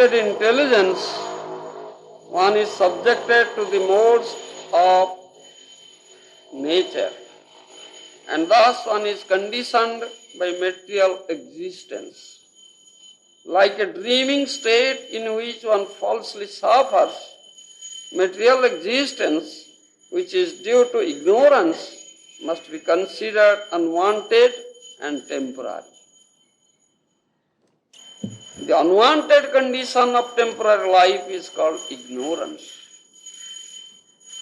limited intelligence, one is subjected to the modes of nature, and thus one is conditioned by material existence. Like a dreaming state in which one falsely suffers, material existence, which is due to ignorance, must be considered unwanted and temporary. The unwanted condition of temporary life is called ignorance.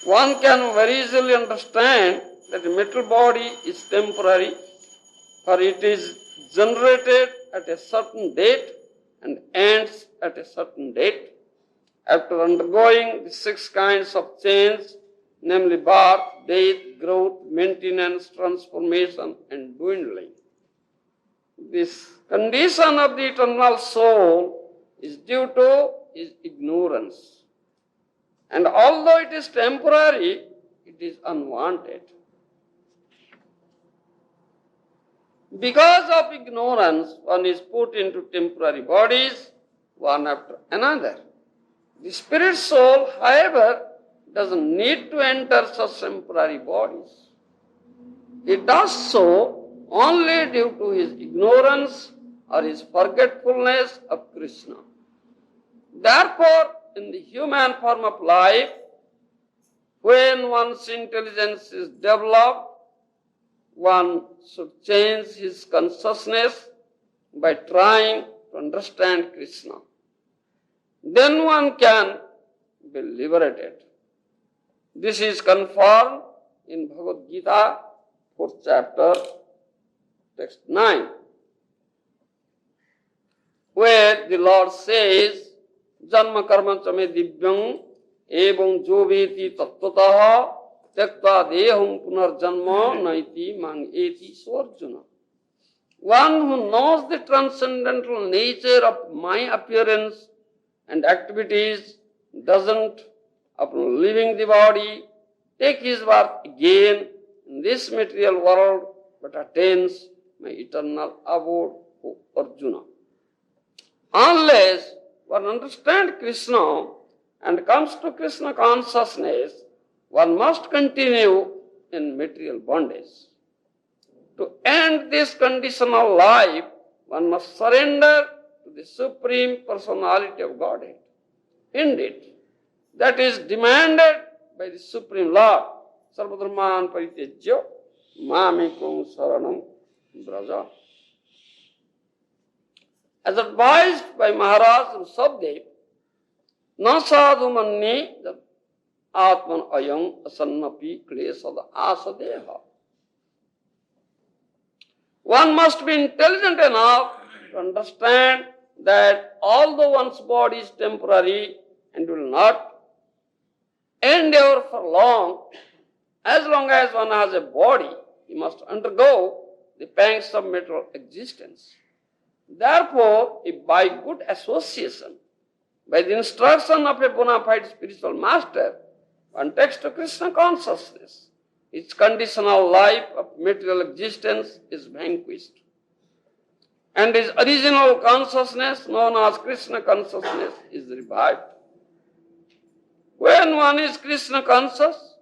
One can very easily understand that the material body is temporary, for it is generated at a certain date and ends at a certain date, after undergoing the 6 kinds of change, namely birth, death, growth, maintenance, transformation, and dwindling. This condition of the eternal soul is due to his ignorance. And although it is temporary, it is unwanted. Because of ignorance, one is put into temporary bodies, one after another. The spirit soul, however, doesn't need to enter such temporary bodies. It does so only due to his ignorance or his forgetfulness of Krishna. Therefore, in the human form of life, when one's intelligence is developed, one should change his consciousness by trying to understand Krishna. Then one can be liberated. This is confirmed in Bhagavad Gita, 4th chapter, text 9, where the Lord says, Janma karma chame divyam evam joveti tattvataha tyakta deham punar janma naiti mang eti swarjuna. One who knows the transcendental nature of my appearance and activities doesn't, upon leaving the body, take his birth again in this material world, but attains my eternal abode, O Arjuna. Unless one understands Krishna and comes to Krishna consciousness, one must continue in material bondage. To end this conditional life, one must surrender to the Supreme Personality of Godhead. Indeed, that is demanded by the Supreme Lord. Sarvadharman paritejya mamekam saranam braja. As advised by Maharaja Rushabdev, na sadhu manni atman ayam asannapi klesada asadeha. One must be intelligent enough to understand that although one's body is temporary and will not endure for long, as long as one has a body, he must undergo the pangs of material existence. Therefore, if by good association, by the instruction of a bona fide spiritual master, one takes to Krishna consciousness, its conditional life of material existence is vanquished, and his original consciousness, known as Krishna consciousness, is revived. When one is Krishna conscious,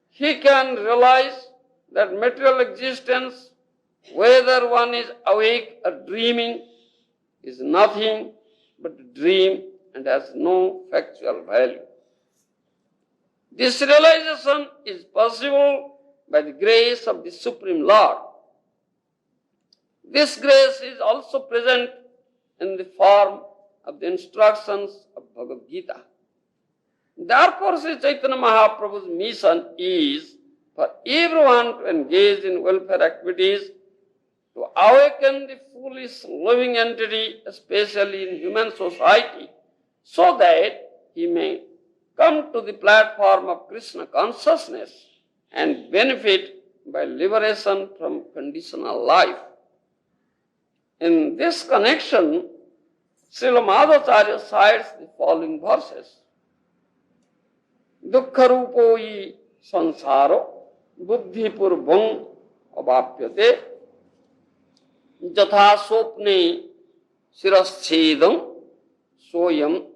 he can realize that material existence, whether one is awake or dreaming, is nothing but a dream and has no factual value. This realization is possible by the grace of the Supreme Lord. This grace is also present in the form of the instructions of Bhagavad Gita. Therefore, Sri Chaitanya Mahaprabhu's mission is for everyone to engage in welfare activities, to awaken the foolish living entity, especially in human society, so that he may come to the platform of Krishna consciousness and benefit by liberation from conditional life. In this connection, Srila Madhvacharya cites the following verses. Dukkha rupoi sansaro buddhi purvang avapyate jatha sopne siraschedam soyam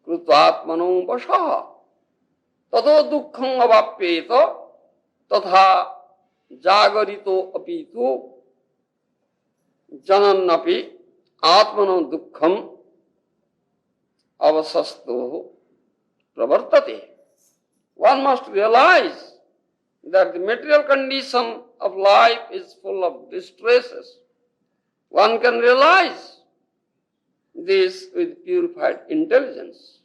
krutvatmano vasaha tato dukkham avapyeta tatha jagarito apitu jananapi atmano dukkham avasasto pravartate. One must realize that the material condition of life is full of distresses. One can realize this with purified intelligence.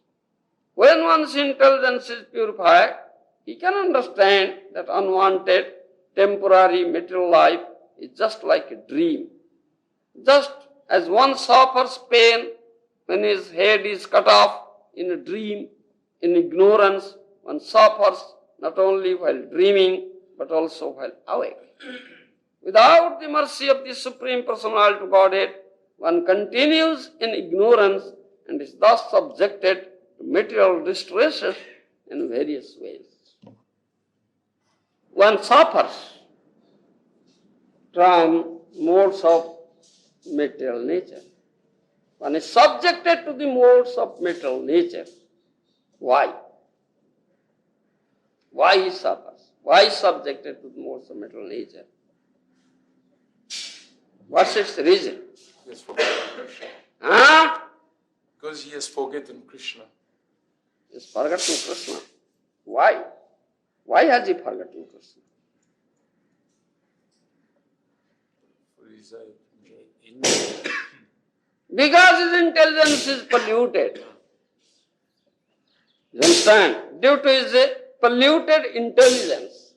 When one's intelligence is purified, he can understand that unwanted, temporary material life is just like a dream. Just as one suffers pain when his head is cut off in a dream, in ignorance, one suffers not only while dreaming, but also while awake. Without the mercy of the Supreme Personality of Godhead, one continues in ignorance and is thus subjected to material distresses in various ways. One suffers from modes of material nature. One is subjected to the modes of material nature. Why? Why he suffers? Why he is subjected to the modes of material nature? What's its reason? He has forgotten Krishna. Huh? Because he has forgotten Krishna. He has forgotten Krishna. Why? Why has he forgotten Krishna? For his Because his intelligence is polluted. You understand? Due to his polluted intelligence,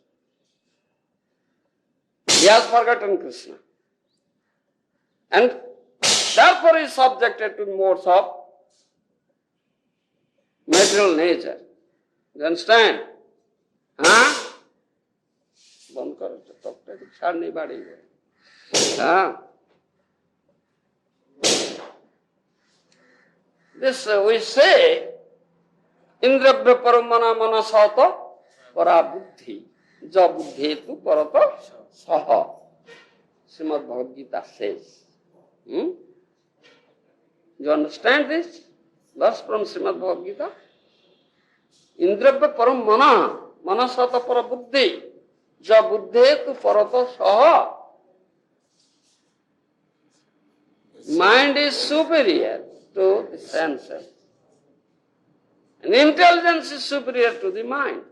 he has forgotten Krishna. And therefore he is subjected to modes of material nature. You understand? Huh? बंद करो तो तब तक छाड़ नहीं बाड़ेंगे. हाँ. This we say, Indravya paramana manasata parabuddhi ja buddhetu parata saha. Srimad Bhagavad Gita says. You understand this verse from Srimad Bhagavad Gita? Indravya paramana manasata parabuddhi ja buddhetu parata saha. Mind is superior to the senses. And intelligence is superior to the mind.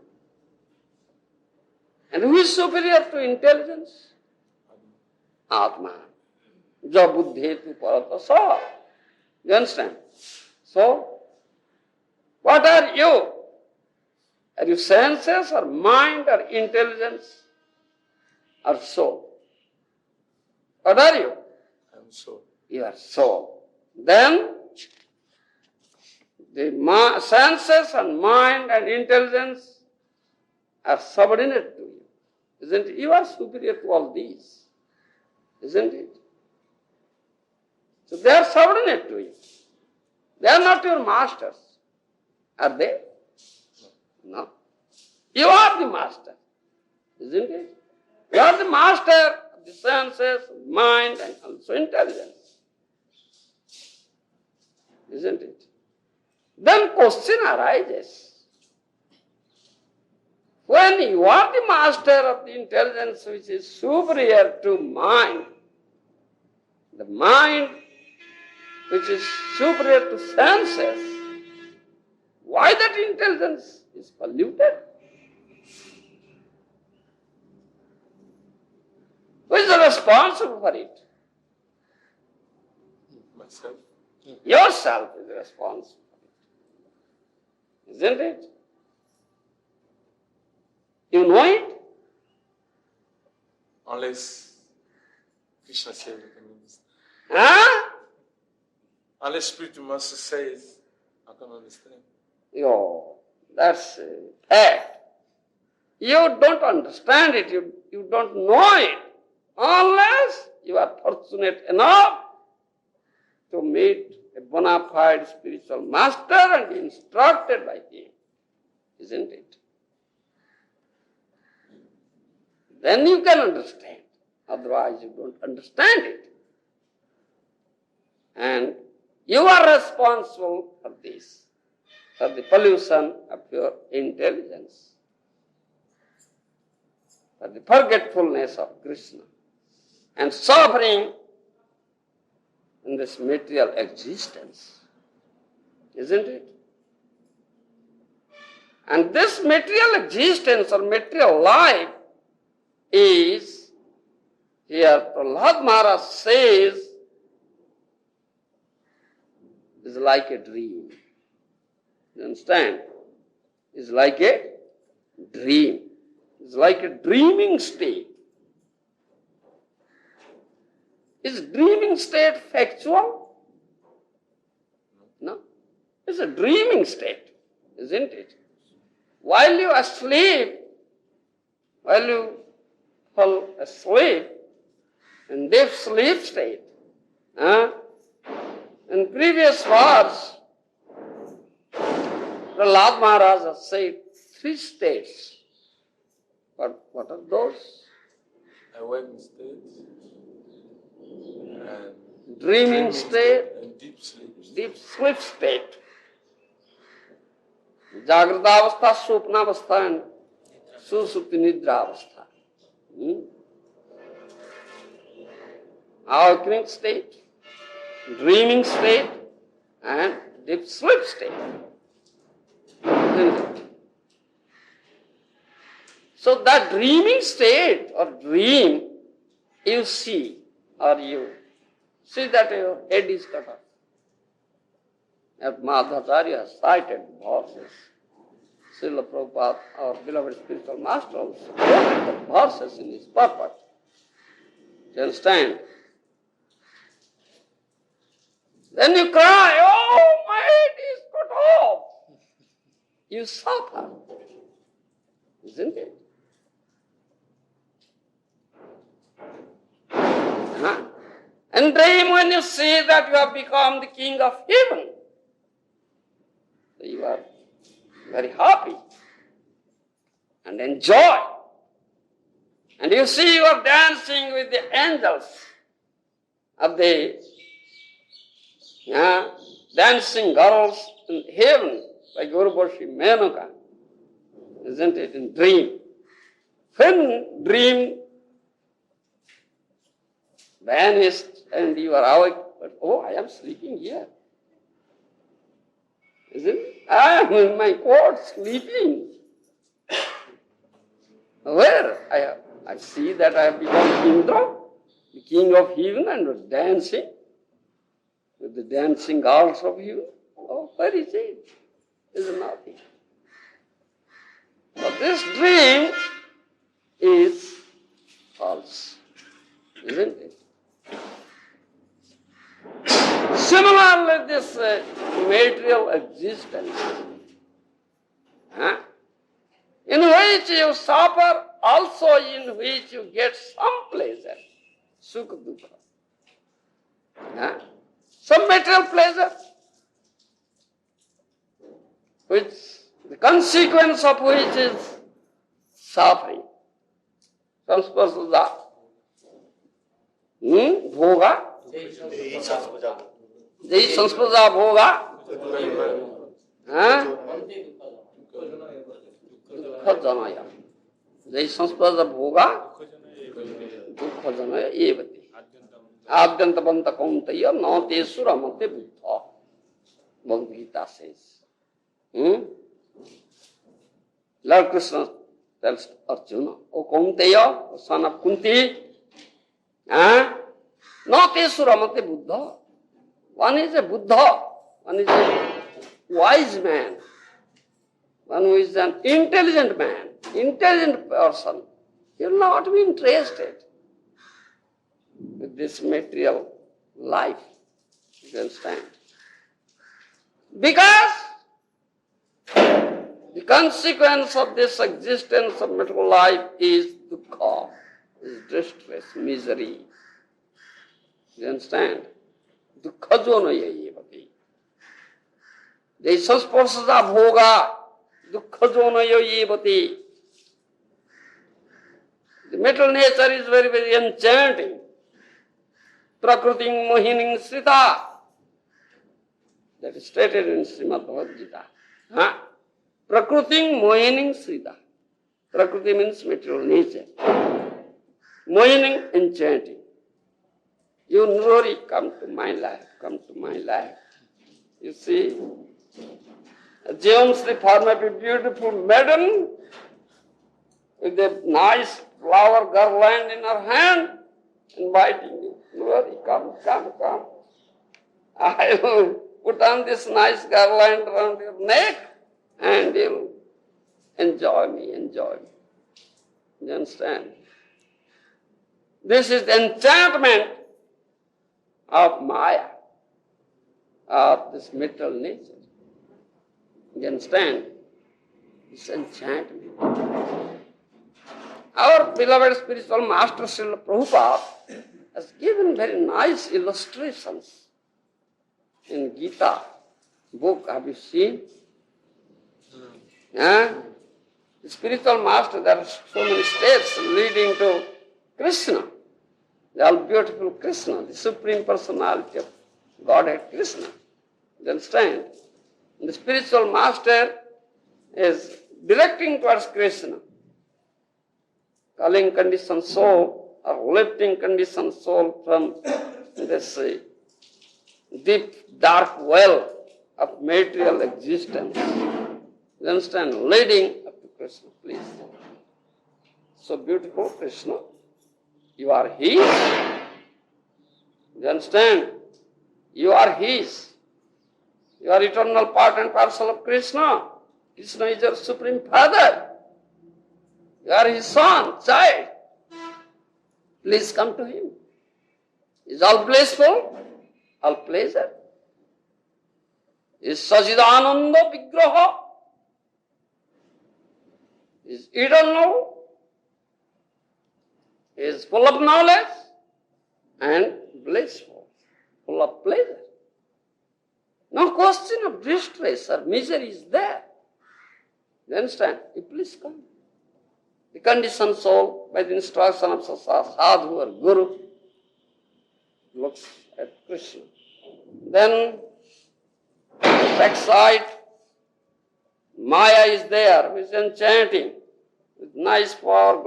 And who is superior to intelligence? Atma. Ja buddhetu parata sa. You understand? So, what are you? Are you senses or mind or intelligence or soul? What are you? I am soul. You are soul. Then, the senses and mind and intelligence are subordinate to you. Isn't it? You are superior to all these. Isn't it? So they are subordinate to you. They are not your masters. Are they? No. You are the master. Isn't it? You are the master of the senses, mind, and also intelligence. Isn't it? Then question arises. When you are the master of the intelligence which is superior to mind, the mind which is superior to senses, why that intelligence is polluted? Who is responsible for it? Myself. Yourself is responsible. Isn't it? You know it? Unless Krishna says it. Huh? Unless spiritual master says, I can understand. Yo, that's a fact. You don't understand it, you don't know it, unless you are fortunate enough to meet a bona fide spiritual master and be instructed by him. Isn't it? Then you can understand. Otherwise you don't understand it. And You are responsible for this, for the pollution of your intelligence, for the forgetfulness of Krishna, and suffering in this material existence, isn't it? And this material existence or material life is, here Prahlad Maharaj says, is like a dream. You understand? It's like a dream. It's like a dreaming state. Is dreaming state factual? No. It's a dreaming state, isn't it? While you are asleep, while you fall asleep, in deep sleep state, in previous verse, Prahlad Maharaj has said 3 states. What are those? Awakening state, and Dreaming state, and deep sleep. deep sleep state. Jagradavastha, Swapnavastha, and Susupti Nidravastha. Awakening state, dreaming state, and deep sleep state. So that dreaming state or dream, you see, or you see that your head is cut off. As Madhacharya has cited verses, Srila Prabhupada, our beloved spiritual master, also quoted the verses in his purport. Do you understand? Then you cry, oh, my head is cut off. You suffer, isn't it? And dream when you see that you have become the king of heaven. You are very happy and enjoy. And you see you are dancing with the angels of the dancing girls in heaven, like Urvashi Menuka, isn't it, in dream? When dream vanished and you are awake, but oh, I am sleeping here. Isn't it? I am in my court sleeping. Where? I see that I have become Indra, the king of heaven, and was dancing with the dancing girls of heaven. Oh, where is it? There is nothing. But this dream is false, isn't it? Similarly, this material existence, in which you suffer, also in which you get some pleasure, sukha dukkha. Some material pleasure, which the consequence of which is suffering. Samsparsada, bhoga, jai samspada bhoga, dukha janaya. Jai samspada bhoga, dukha janaya evati. Adyanta banta kauntaya na te suramate buddha. Bhagavad Gita says. Lord Krishna tells Arjuna, O Kaunteya, o son of Kunti, na te suramate buddha. One is a Buddha, one is a wise man, one who is an intelligent man, intelligent person. You will not be interested with this material life. You understand? Because the consequence of this existence of material life is dukkha, is distress, misery. You understand? Dukkha jonaya evati. Jai samsparsada bhoga, dukkha jonaya evati. The material nature is very, very enchanting. Prakriting mohining srita. That is stated in Srimad Bhagavad Gita. Prakrutim mohining srida. Prakriti means material nature. Mohining, enchanting. You Nurari, come to my life, come to my life. You see, James, the form of a beautiful maiden with a nice flower garland in her hand, inviting you. Nurari, come, come, come. I will put on this nice garland around your neck and you'll enjoy me, enjoy me. You understand? This is the enchantment of Maya, of this material nature. You understand? It's enchantment. Our beloved spiritual master Srila Prabhupada has given very nice illustrations in Gita book. Have you seen? The spiritual master, there are so many steps leading to Krishna. The all beautiful Krishna, the supreme personality of Godhead Krishna. You understand? The spiritual master is directing towards Krishna, calling conditioned soul or lifting conditioned soul from this deep, dark well of material existence. You understand? Leading up to Krishna, please. So beautiful Krishna. You are His. You understand? You are His. You are eternal part and parcel of Krishna. Krishna is your supreme father. You are His son, child. Please come to Him. He is all blissful, all pleasure. He is Sachidananda Vigraha. He is eternal. He is full of knowledge and blissful, full of pleasure. No question of distress or misery is there. You understand? You please come. The conditioned soul, by the instruction of sadhu or guru, looks at Krishna. Then, backside, Maya is there, who is enchanting, with nice flower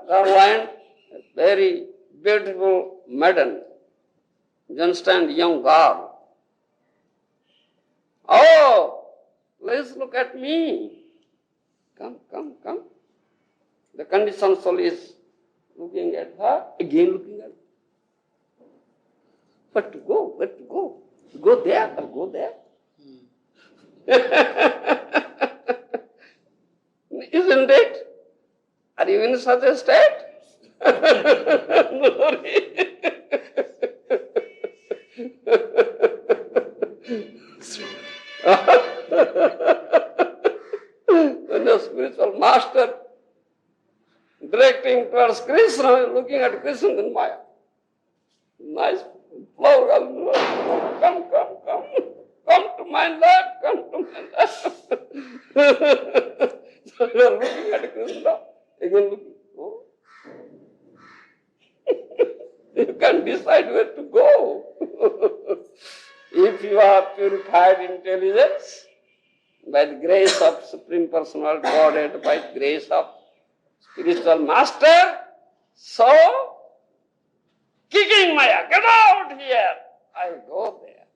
garland, a very beautiful maiden. You understand? Young girl. Oh, please look at me. Come, come, come. The conditioned soul is looking at her, again looking at her. Where to go? Where to go? Go there or go there? Isn't it? Are you in such a state? When the spiritual master directing towards Krishna, looking at Krishna in Maya. Nice flower, come, come, come. Come to my lap, come to my lap. So you are looking at Krishna, again looking. Oh. You can decide where to go. If you have purified intelligence, by the grace of Supreme Personality Godhead, by the grace of spiritual master, so kicking Maya, get out here, I go there.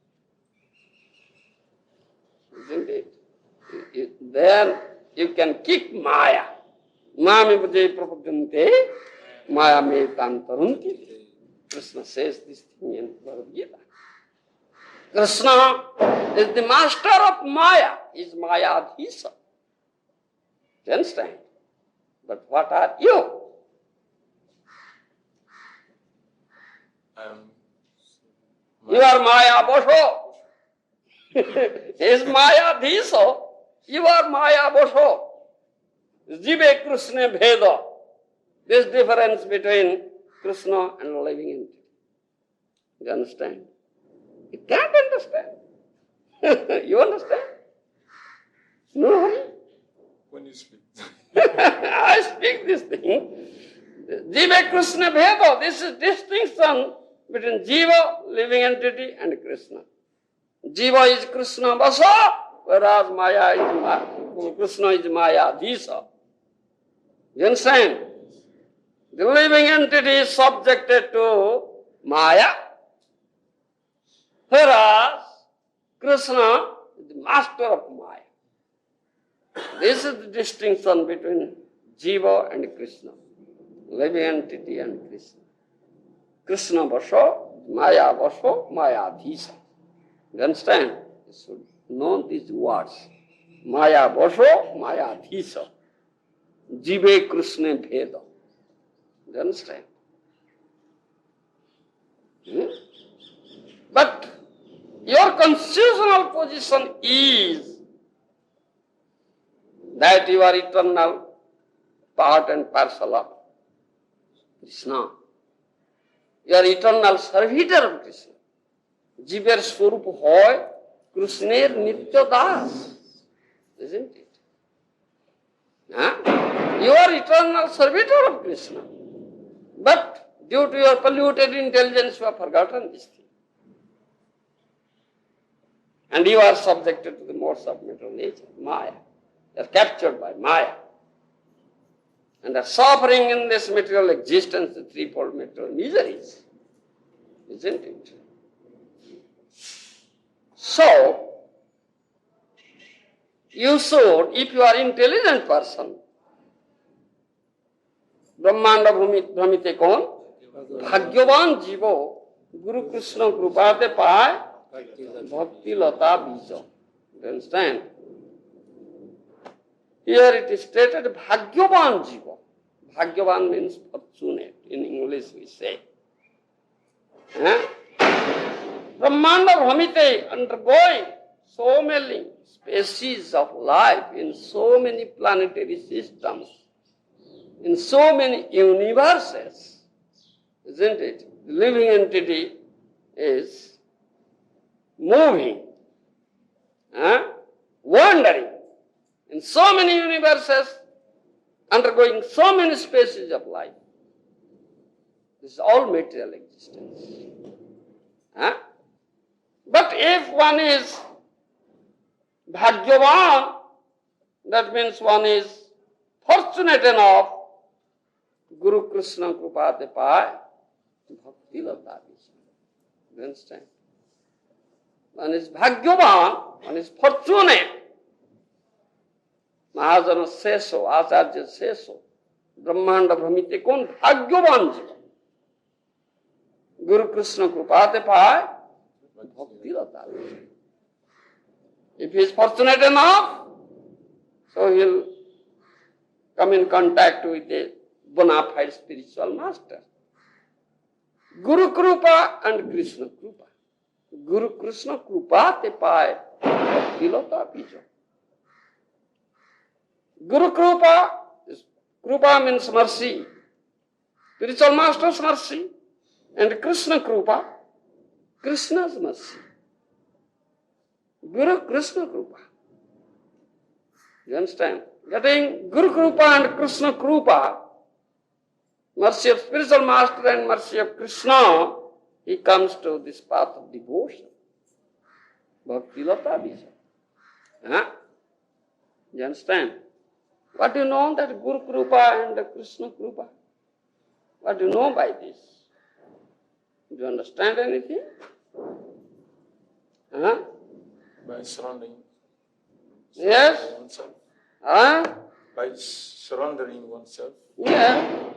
Isn't it? Then you can kick Maya. Mami bhajai prapadyante, Maya me tantarunti. Krishna says this thing in Bhagavad Gita. Krishna is the master of Maya, is Mayadhisa. You understand? But what are you? You are Maya Bosho. Is Mayadhisa. You are Maya Bosho. Jive Krishna Bheda. This difference between Krishna and living entity. You understand? You can't understand. You understand? No? When you speak. I speak this thing. Jiva Krishna Bheda. This is distinction between Jiva, living entity, and Krishna. Jiva is Krishna Vasa, whereas Krishna is Maya Disa. You understand? The living entity is subjected to Maya, whereas Krishna is the master of Maya. This is the distinction between Jiva and Krishna, living entity and Krishna. Krishna Vasho, Maya Vasho, Maya Dhisa. You understand? You should know these words. Maya Vasho, Maya Dhisa. Jive Krishna Bheda. You understand? But your constitutional position is that you are eternal part and parcel of Krishna. You are eternal servitor of Krishna. Jiver Swarup hoy Krishner Nitya Das. Isn't it? Huh? You are eternal servitor of Krishna. But due to your polluted intelligence, you have forgotten this thing. And you are subjected to the modes of material nature, Maya. You are captured by Maya. And are suffering in this material existence, the threefold material miseries. Isn't it? So, you should, if you are an intelligent person, ब्रह्मांड भ्रमिते कौन भाग्यवान जीवो गुरु कृष्ण कृपाते पाए भक्ति लता बीज. You understand? Here it is stated भाग्यवान जीवो. Bhagyavan means fortunate. In English we say. Brahmanda Bhamite, undergoing so many species of life in so many planetary systems, in so many universes, isn't it? The living entity is moving, wandering in so many universes, undergoing so many species of life. This is all material existence. But if one is Bhagyavan, that means one is fortunate enough, Guru Krishna Krupate Pai, Bhakti Lata. You understand? One is Bhagyavan, one is fortunate. Maharaja says so, Acharya says so. Brahmanda Brahmite Kon Bhagyavan Jiva. Guru Krishna Krupate Pai, Bhakti Lata. If he is fortunate enough, so he will come in contact with a bona fide spiritual master. Guru Krupa and Krishna Krupa. Guru Krishna Krupa te pai Bhakti Lata Bija. Guru Krupa, Krupa means mercy. Spiritual master's mercy. And Krishna Krupa, Krishna's mercy. Guru Krishna Krupa. You understand? Getting Guru Krupa and Krishna Krupa, mercy of spiritual master and mercy of Krishna, he comes to this path of devotion. Bhakti Lata Bija. You understand? What do you know that Guru Krupa and Krishna Krupa? What do you know by this? Do you understand anything? By surrounding Yes? oneself. By surrendering oneself. Yeah.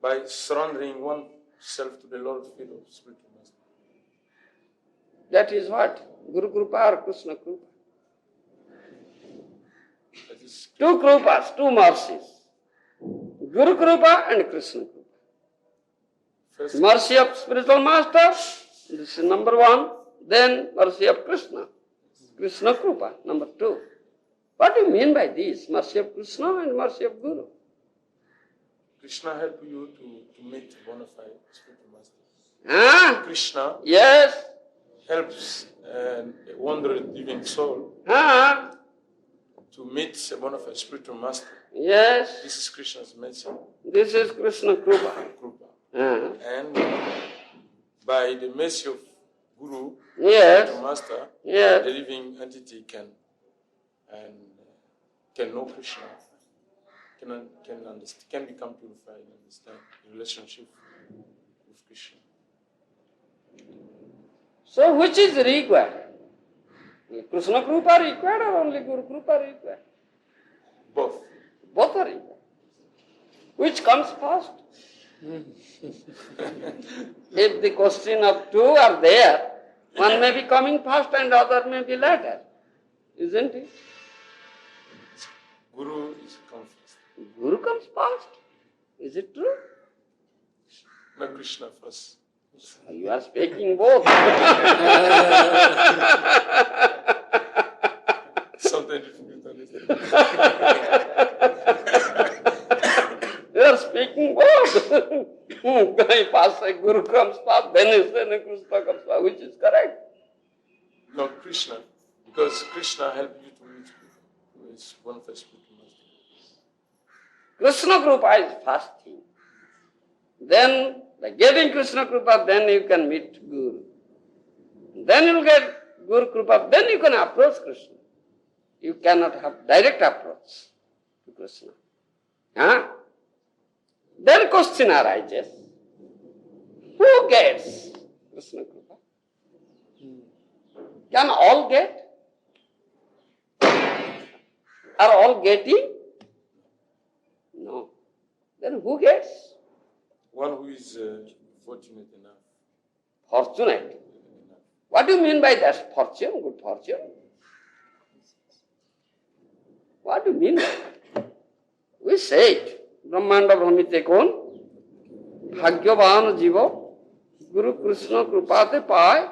By surrendering oneself to the Lord's feet of spiritual master. That is what? Guru Krupa or Krishna Krupa? That is Two Krupas, two mercies. Guru Krupa and Krishna Krupa. first Mercy of spiritual master, this is number one. Then mercy of Krishna. Krishna Krupa, number two. What do you mean by this? Mercy of Krishna and mercy of Guru. Krishna help you to meet bona fide spiritual master. Krishna Yes. helps a wandering living soul to meet a bona fide spiritual master. Yes. This is Krishna's message. This is Krishna Krupa. Krupa. And by the mercy of guru, Yes. to master, Yes. the living entity can know Krishna, can understand, can become purified and understand the relationship with Krishna. So which is required? Krishna Krupa required or only Guru Krupa required? Both. Both are required. Which comes first? If the question of two are there, one may be coming first and other may be later. Isn't it? Guru is comes first. Guru comes first. Is it true? Not Krishna first. You are speaking both. Something difficult to understand. You are speaking both. First Guru comes first, then Krishna comes first, which is correct. No, Krishna. Because Krishna helped you to meet who is one first spiritual master. Krishna Krupa is first thing. Then, by getting Krishna Krupa, then you can meet Guru. Then you will get Guru Krupa, then you can approach Krishna. You cannot have direct approach to Krishna. Huh? Then question arises, who gets Krishna Krupa? Can all get? Are all getting? No. Then who gets? One who is fortunate enough. Fortunate. What do you mean by that? Fortune? Good fortune? What do you mean by that? We say it. Brahmanda Brahmite kon Bhagyavan jiva Guru Krishna Krupate pai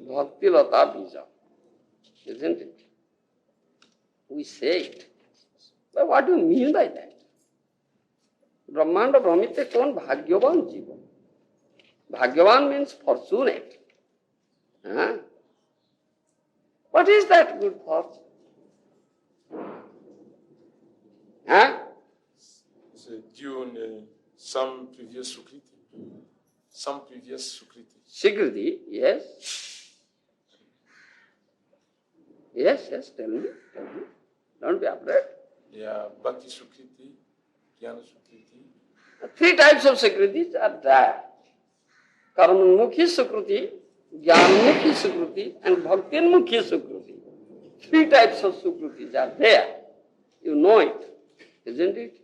Bhakti Lata bija. Isn't it? We say it. But what do you mean by that? Brahmanda Brahmite kon Bhagyavan jiva. Bhagyavan means fortunate. Huh? What is that good fortune? Huh? It's due on some previous Sukriti. Some previous Sukriti. Sikriti, yes. Yes, tell me. Don't be afraid. Yeah, Bhakti Sukriti, Jnana Sukriti. Three types of Sikritis are there. Karmanmukhi Sukriti, Jnanmukhi Sukriti, and Bhaktinmukhi Sukriti. Three types of Sukritis are there. You know it, isn't it?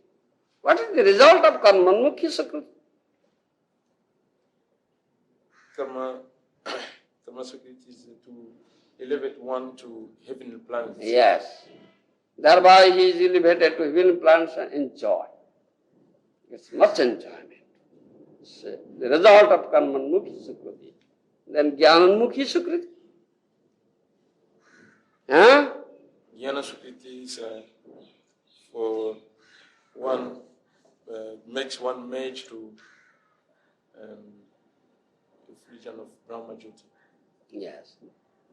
What is the result of Karmanmukhi Sukriti? Karma Sukriti is to elevate one to heavenly planets. Yes. Thereby he is elevated to heavenly planets and enjoy. It's much enjoyment. It's the result of Karmanmukhi Sukriti. Then Jnanmukhi Sukriti. Huh? Jnana Sukriti is for one, makes one mage to the region of Brahma Jyoti. Yes.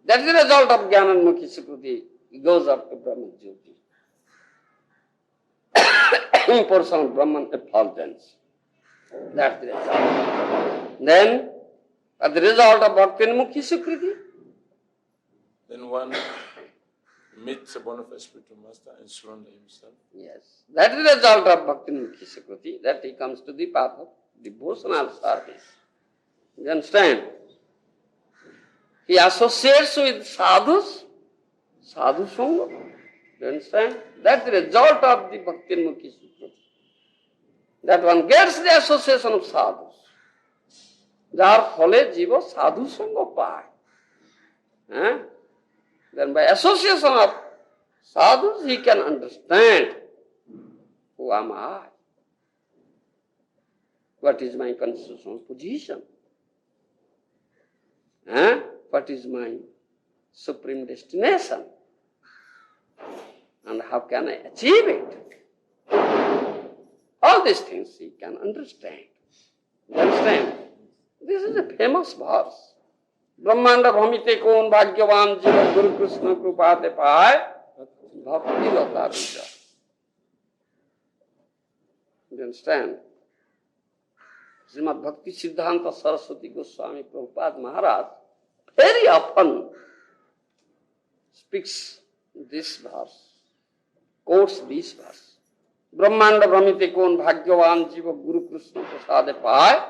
That is the result of Jnanmukhi Sukriti. He goes up to Brahma Jyoti. Portion of Brahman effulgence. That's the result. Then, at the result of Bhaktinmukhi Sukriti, Then one meets a bona fide spiritual master and surrender himself. yes, that is the result of Bhaktinmukhi Sukriti, that he comes to the path of devotional service. You understand? He associates with sadhus, sadhu sangha. You understand? That's the result of the Bhaktinmukhi Sukriti. That one gets the association of sadhus. যার ফলে জীব সাধু সঙ্গ পায়. Then by association of sadhus he can understand who am I? What is my constitutional position? What is my supreme destination? And how can I achieve it? All these things he can understand. You understand? This is a famous verse. Brahmanda bhamite kon bhagyavan jiva Guru Krishna krupate pai bhakti lata bija. You understand? Srimad Bhakti Siddhanta Saraswati Goswami Prabhupada Maharaj very often speaks this verse, quotes this verse. Brahmanda Brahmite kon bhagyavan jiva guru krishna prasade paay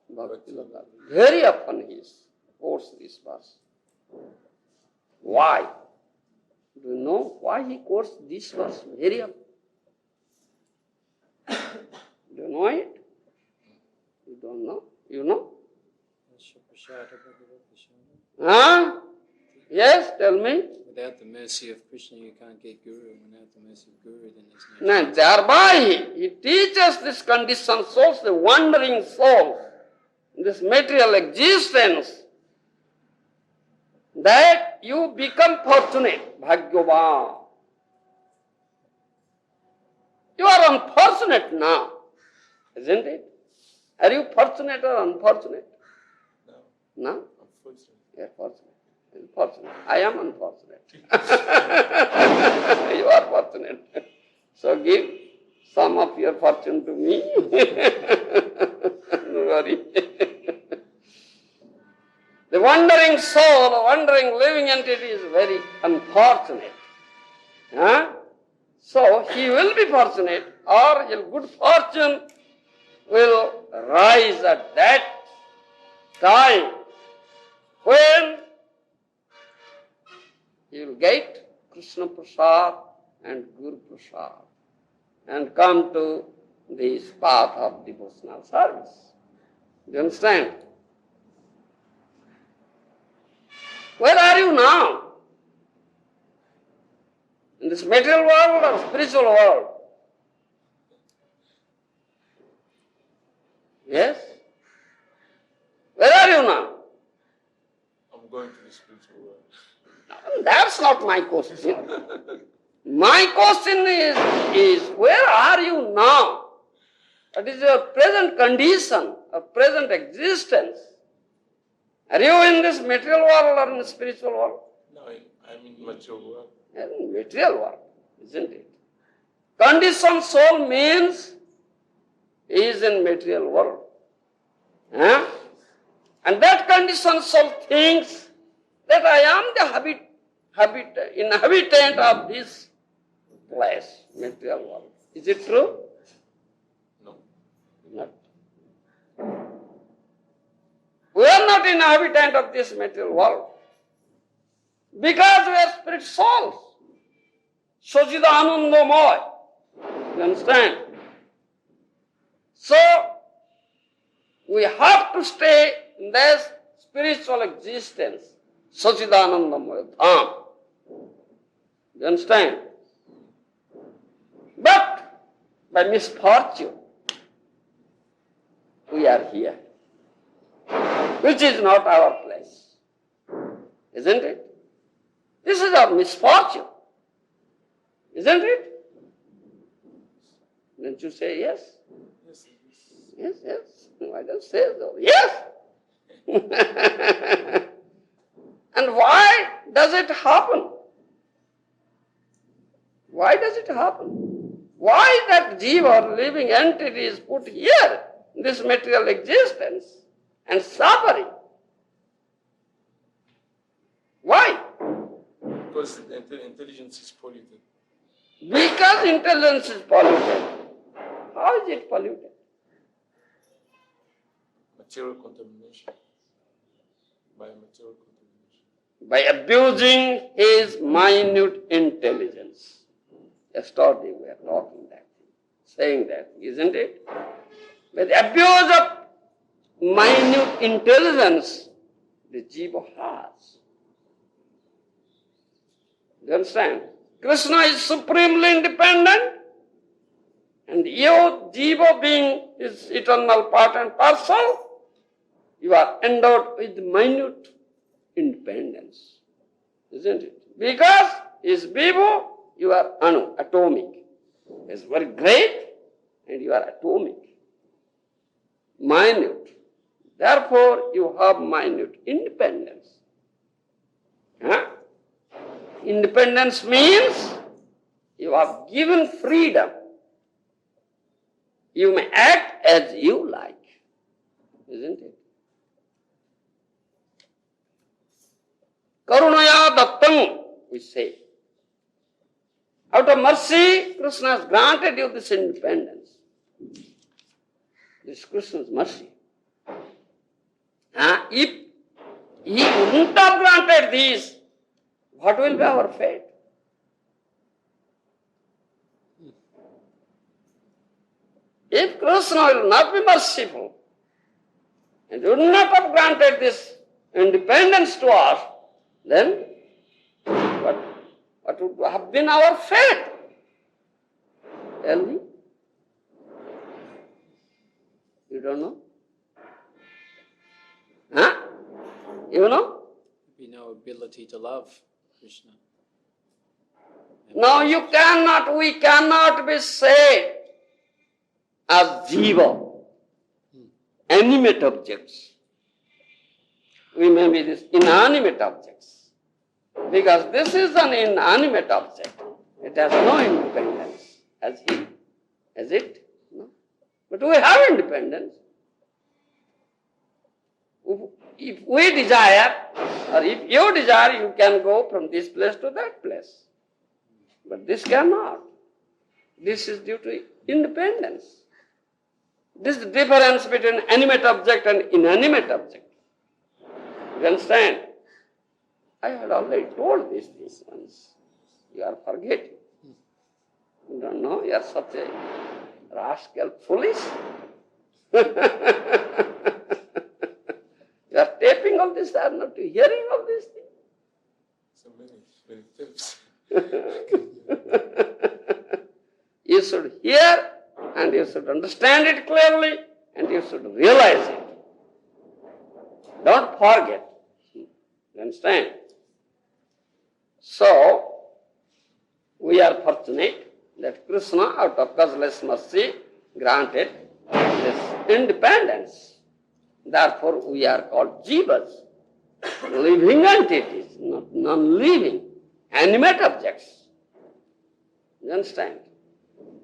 bhakti lata. Very often he quotes this verse. Why? Do you know why he quotes this verse very often? Do you know it? You don't know? You know? Huh? Yes, tell me. Without the mercy of Krishna, you can't get Guru. Without the mercy of Guru, then there's no... Now, thereby he teaches this conditioned souls, the wandering soul, this material existence, that you become fortunate, bhagyavan. You are unfortunate now, isn't it? Are you fortunate or unfortunate? No. No? Unfortunately. You are fortunate. Unfortunate. I am unfortunate. You are fortunate. So give some of your fortune to me. Don't worry. The wandering soul, the wandering living entity is very unfortunate. Huh? So he will be fortunate, or his good fortune will rise at that time when he will get Krishna Prasad and Guru Prasad and come to this path of devotional service. Do you understand? Where are you now? In this material world or spiritual world? Yes? Where are you now? I'm going to the spiritual world. That's not my question. My question is where are you now? What is your present condition, or present existence? Are you in this material world or in the spiritual world? No, I'm in material world. In material world, isn't it? Conditioned soul means he is in material world. Huh? And that conditioned soul thinks that I am the inhabitant of this place, material world. Is it true? No. Not. We are not inhabitant of this material world because we are spirit souls. Sachidanandamoy. You understand? So, we have to stay in this spiritual existence, Sachidanandamoy Dham. You understand? But by misfortune, we are here, which is not our place. Isn't it? This is our misfortune. Isn't it? Don't you say yes? Yes, Yes, yes. Why don't you say so? Yes! And why does it happen? Why does it happen? Why that jiva, living entity, is put here, in this material existence, and suffering? Why? Because the intelligence is polluted. Because intelligence is polluted. How is it polluted? Material contamination. By material contamination. By abusing his minute intelligence. Yesterday we are talking that, saying that, isn't it? By the abuse of minute intelligence, the jiva has. Do you understand? Krishna is supremely independent, and you, jiva, being his eternal part and parcel, you are endowed with minute independence, isn't it? Because he is Vibhu, you are Anu, atomic. He is very great, and you are atomic, minute. Therefore, you have minute independence. Huh? Independence means you are given freedom. You may act as you like, isn't it? we say. Out of mercy, Krishna has granted you this independence. This Krishna's mercy. If he wouldn't have granted this, what will be our fate? If Krishna will not be merciful and would not have granted this independence to us, then what would have been our fate? Tell me. You don't know? You know? Be no ability to love Krishna. No, we cannot be said as jiva, animate objects. We may be this inanimate objects. Because this is an inanimate object. It has no independence as he. Has it? No. But we have independence. If we desire, or if you desire, you can go from this place to that place. But this cannot. This is due to independence. This is the difference between animate object and inanimate object. You understand? I had already told these things once. You are forgetting. You don't know? You are such a rascal, foolish. You are taping all this, are not hearing all these things. So many tapes. You should hear and you should understand it clearly and you should realize it. Don't forget. You understand? So, we are fortunate that Krishna, out of causeless mercy, granted this independence. Therefore, we are called jivas, living entities, not non-living, animate objects. You understand?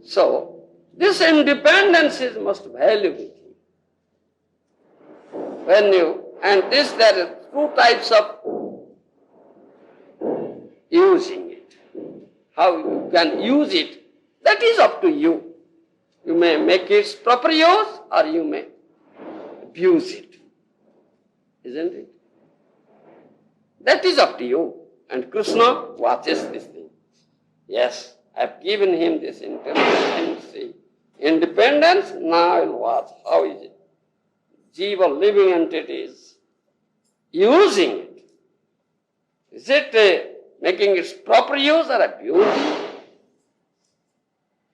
So, this independence is most valuable. And there are two types of using it. How you can use it, that is up to you. You may make its proper use or you may abuse it. Isn't it? That is up to you. And Krishna watches this thing. Yes, I have given him this independence, now I will watch how is it. Jiva, living entities, using it. Is it making its proper use or abusing?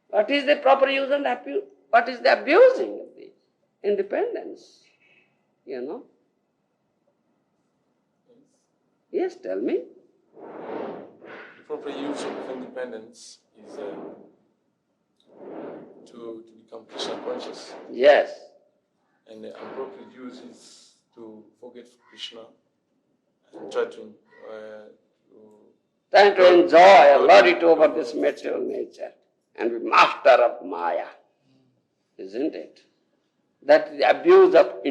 What is the proper use and abuse? What is the abusing of the independence? You know? Yes, tell me. The proper use of independence is to become Krishna conscious. Yes. And the appropriate use is to forget Krishna and try to enjoy and lord it over this material nature and be master of Maya. Isn't it? That is the abuse of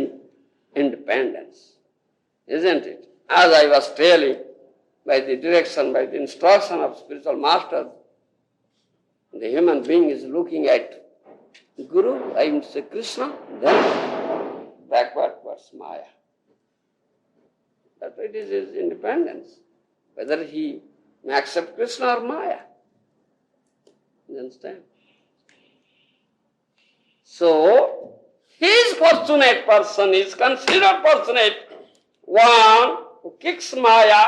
independence. Isn't it? As I was telling, by the direction, by the instruction of spiritual masters, the human being is looking at Guru, I would say Krishna, then backward towards Maya. That it is his independence, whether he may accept Krishna or Maya. You understand? So, his fortunate person is considered fortunate one who kicks Maya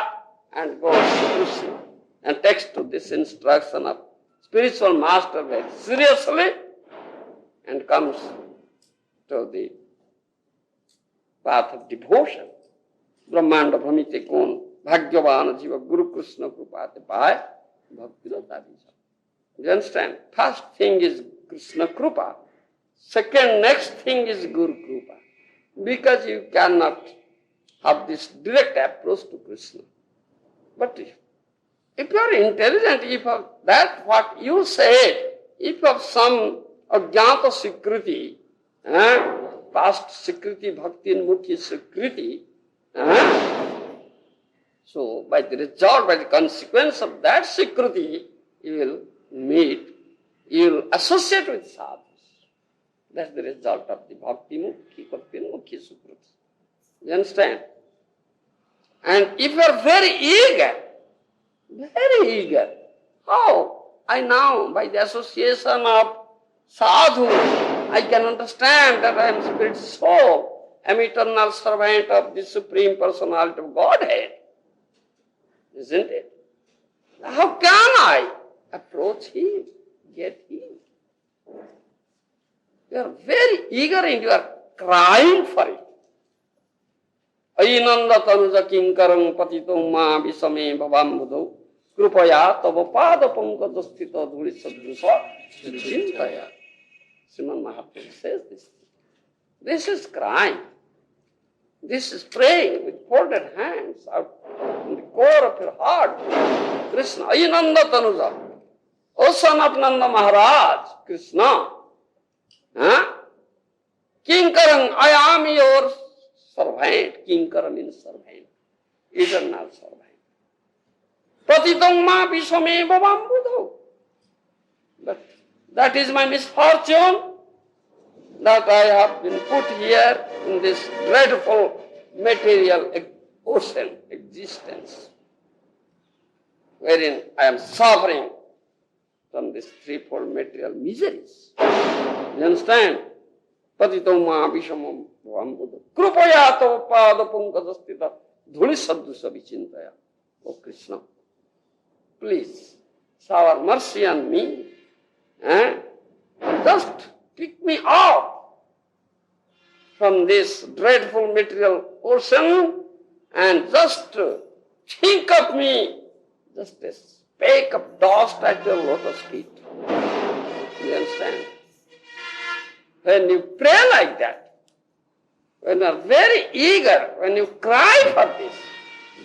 and goes to Krishna and takes to this instruction of spiritual master very seriously and comes to the path of devotion. Brahmanda Brahmite Kun Bhagyavan Jiva Guru Krishna Krupate Pai Bhakti Radhavisa. You understand? First thing is Krishna Krupa. Second, next thing is Guru Krupa. Because you cannot have this direct approach to Krishna. But if you are intelligent, if of that what you said, if of some ajnata sikriti, past sikriti, bhakti and mukhi sikriti, so So by the result, by the consequence of that Srikriti, you will meet, you will associate with sadhus. That's the result of the bhakti mukhi, bhakti mukhi Sukriti. You understand? And if you are very eager, how? I now, by the association of sadhu, I can understand that I am spirit soul, I am eternal servant of the Supreme Personality of Godhead. Isn't it? How can I approach Him, get Him? You are very eager and you are crying for it. Ainanda tanuja kinkarang patitum ma visame bhavam buddho krupaya tava pada pankajasthita dhuli sadrusa chintaya. Srimad Mahaprabhu says this. This is crying. This is praying with folded hands out from the core of your heart. Krishna, Ainanda tanuja, O son of Nanda Maharaj, Krishna. Kinkarang, I am your servant. Kinkara means servant, eternal servant. Patitam ma vishame bhavam buddho. But that is my misfortune, that I have been put here in this dreadful material ocean existence, wherein I am suffering from this threefold material miseries. You understand? Patitam ma vishamam bhavam buddho krupaya tava pada pankajasthita dhuli sadrusa vichintaya. O Krishna, please shower mercy on me. Just pick me up from this dreadful material ocean and just think of me just a speck of dust at your lotus feet. You understand? When you pray like that, when you are very eager, when you cry for this,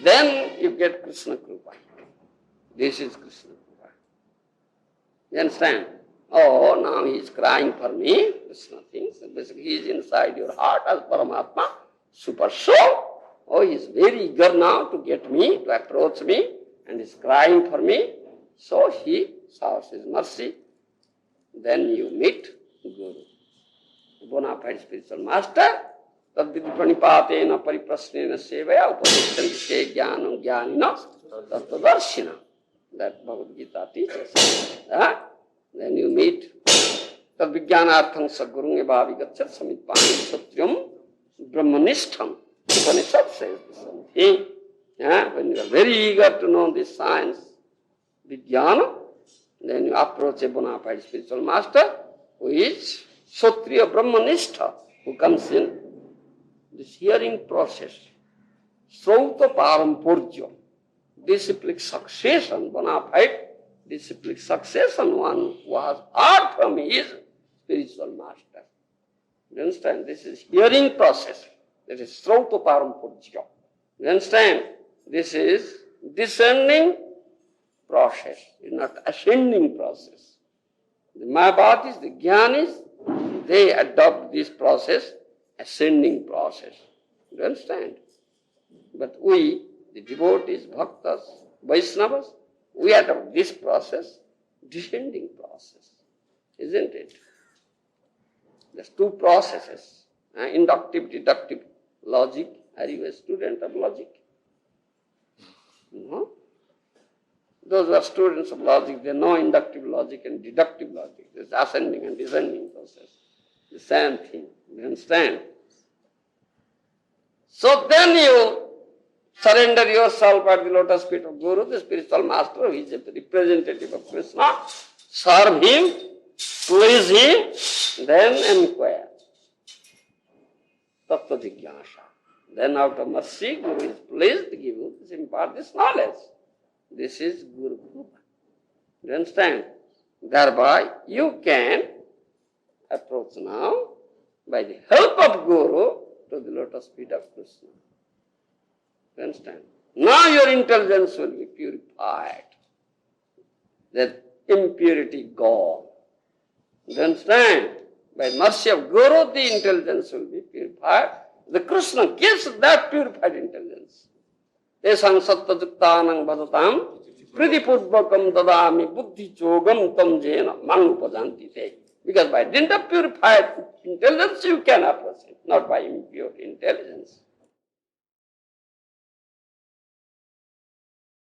then you get Krishna Krupa. This is Krishna Krupa. You understand? Oh, now he is crying for me. Krishna thinks. Basically, he is inside your heart as Paramatma, super soul. Oh, he is very eager now to get me, to approach me, and is crying for me. So he showers his mercy. Then you meet Guru, bona fide spiritual master. Tadvidi pranipatena pariprasnena sevaya upadishyanti se jnanam jnanina tattvadarshina. That Bhagavad Gita teaches. Then you meet tadvijnanartham sadgurung evavi gachat samitpani satyam brahmanishtham. Upanishad says the same thing. When you are very eager to know this science, vijnana, then you approach a bona fide spiritual master who is Kshatriya Brahmanistha, who comes in this hearing process. Srauta Parampurja, disciplic succession, bona fide disciplic succession, one who has heard from his spiritual master. You understand? This is hearing process. That is Srauta Parampurja. You understand? This is descending process, it's not ascending process. The Mayavadis, the Jnanis, they adopt this process, ascending process. You understand? But we, the devotees, bhaktas, Vaishnavas, we adopt this process, descending process. Isn't it? There's two processes, inductive, deductive logic. Are you a student of logic? No? Those who are students of logic, they know inductive logic and deductive logic. There's ascending and descending process. The same thing. You understand? So then you surrender yourself at the lotus feet of Guru, the spiritual master, who is a representative of Krishna. Serve him, please him, then inquire. Tattva jigyasa. Then out of mercy, Guru is pleased to give you, to impart this knowledge. This is Guru Krupa. You understand? Thereby you can approach now, by the help of Guru, to the lotus feet of Krishna. You understand? Now your intelligence will be purified. That impurity gone. You understand? By mercy of Guru, the intelligence will be purified. The Krishna gives that purified intelligence. Tesang sattajuktanang bhadatam pridipudvakam dadami buddhi chogam tam jena mangupajanti te. Because by dint of purified intelligence you can approach it, not by impure intelligence.